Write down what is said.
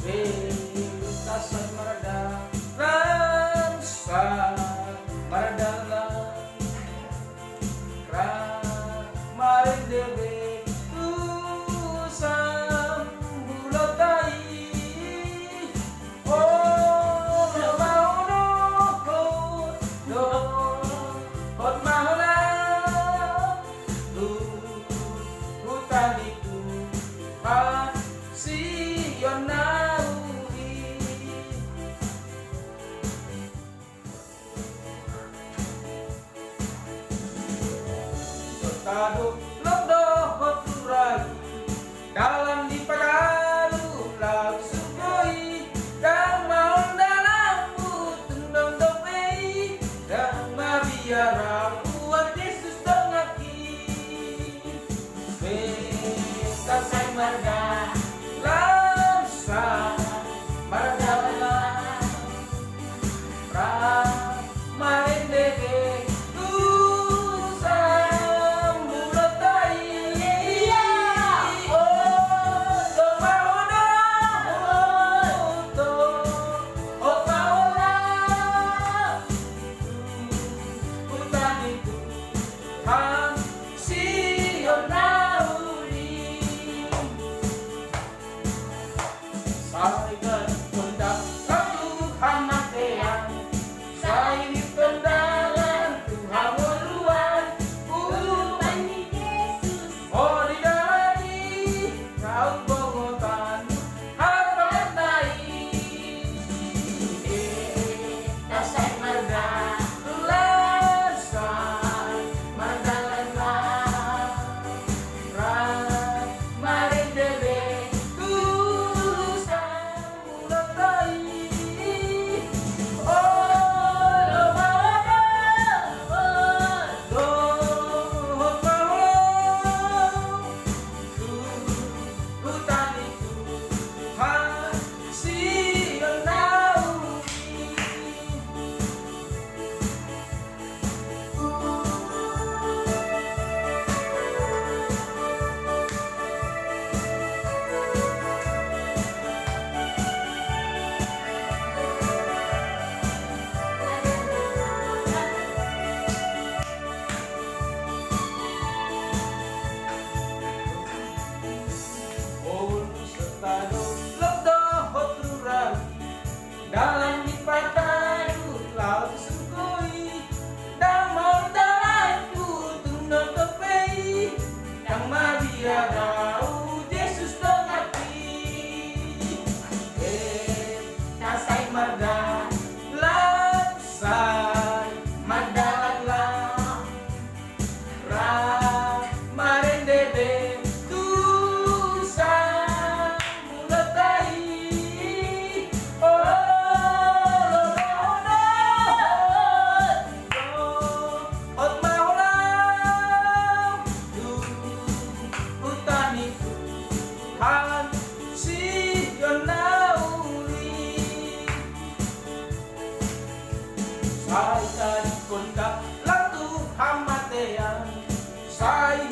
Bentasan marada Ramsa Maradala Marin debe Tusam Bulatai Oh Mauno Do Hot Mahola Hutaniku Sionauri Sotado Lobdo Hoturai Dalam di padalu Lagu sugoi Dan maun dalam Tundong topei Dan mabiara Buat Yesus tengaki Beta say marga Lamsa Maradala Marin debe Tusam Bulatai Oh Tomaono Otaola Utaniku Han Sionauri Saya kondak satu hamatean Saya dipendangan Tuhan meluan Tuhan Yesus Oh di dalani Kau pengotan Apa katai Dasar marga Lansan Mandalana Marin debe Dalam di padaku laut sugoi Dan mau dalanku tunduk topei Yang mabiara Yesus tengati Kasai marga Lapsai Madalala Marin debe Tusam Bulatai Oh Han Sionauri Saya tadi kondak Latu hamatean Saya